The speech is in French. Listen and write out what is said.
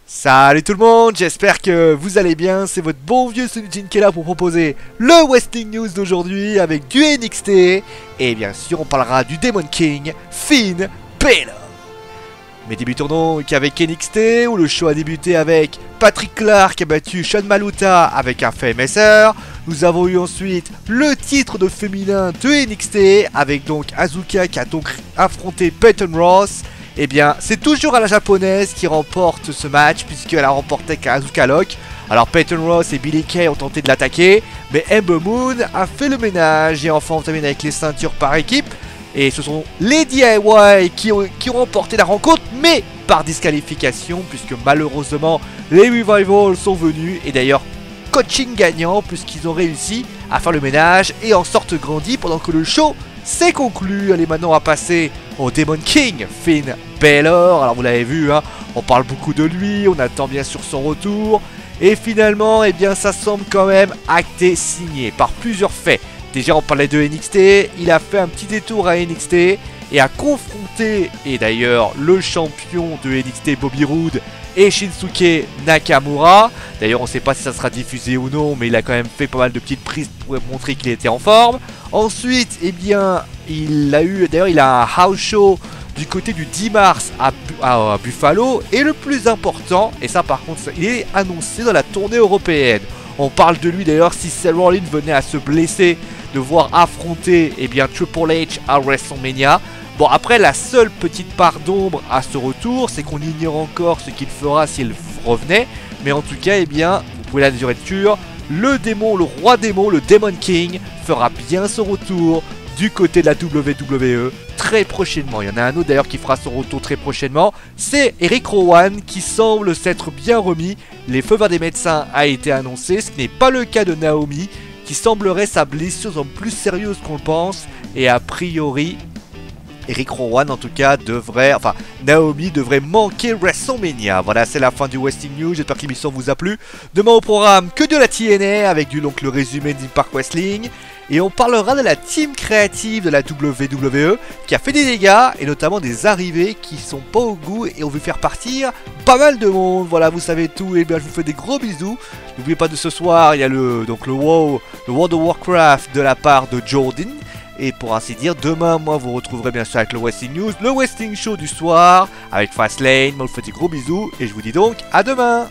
Salut tout le monde, j'espère que vous allez bien, c'est votre bon vieux Sunujin qui est là pour proposer le Wrestling News d'aujourd'hui avec du NXT et bien sûr on parlera du Demon King, Finn Balor. Mais débutons donc avec NXT où le show a débuté avec Patrick Clark qui a battu Sean Maluta avec un FMSR. Nous avons eu ensuite le titre de féminin de NXT avec donc Asuka qui a donc affronté Peyton Ross. Eh bien, c'est toujours à la japonaise qui remporte ce match puisqu'elle a remporté avec Asuka Lock. Alors Peyton Ross et Billie Kay ont tenté de l'attaquer, mais Ember Moon a fait le ménage et enfin on termine avec les ceintures par équipe. Et ce sont les DIY qui ont remporté la rencontre, mais par disqualification puisque malheureusement les Revival sont venus et d'ailleurs coaching gagnant puisqu'ils ont réussi à faire le ménage et en sortent grandis pendant que le show s'est conclu. Allez, maintenant on va passer au Demon King, Finn Balor. Alors vous l'avez vu, hein, on parle beaucoup de lui, on attend bien sûr son retour. Et finalement, eh bien ça semble quand même acté, signé par plusieurs faits. Déjà on parlait de NXT, il a fait un petit détour à NXT et a confronté, et d'ailleurs le champion de NXT Bobby Roode et Shinsuke Nakamura. D'ailleurs on ne sait pas si ça sera diffusé ou non, mais il a quand même fait pas mal de petites prises pour montrer qu'il était en forme. Ensuite, eh bien, il a un house show du côté du 10 mars à Buffalo. Et le plus important, et ça par contre, il est annoncé dans la tournée européenne. On parle de lui d'ailleurs si Seth Rollins venait à se blesser, de voir affronter eh bien, Triple H à WrestleMania. Bon, après, la seule petite part d'ombre à ce retour, c'est qu'on ignore encore ce qu'il fera s'il revenait. Mais en tout cas, eh bien, vous pouvez l'assurer être sûr, le démon, le roi démon, le Demon King, fera bien son retour du côté de la WWE très prochainement. Il y en a un autre d'ailleurs qui fera son retour très prochainement, c'est Eric Rowan qui semble s'être bien remis. Les feux verts des médecins a été annoncé, ce qui n'est pas le cas de Naomi, qui semblerait sa blessure semble plus sérieuse qu'on le pense, et a priori Eric Rowan en tout cas Naomi devrait manquer WrestleMania. Voilà, c'est la fin du Wrestling News, j'espère que l'émission vous a plu. Demain au programme que de la TNA avec le résumé d'Impact Wrestling. Et on parlera de la team créative de la WWE qui a fait des dégâts et notamment des arrivées qui sont pas au goût et on veut faire partir pas mal de monde. Voilà, vous savez tout, et bien je vous fais des gros bisous. N'oubliez pas de ce soir, il y a le World of Warcraft de la part de Jordan. Et pour ainsi dire, demain, moi, vous retrouverez bien sûr avec le Wrestling News, le Wrestling Show du soir, avec Fastlane. Moi, je vous fais des gros bisous et je vous dis donc à demain.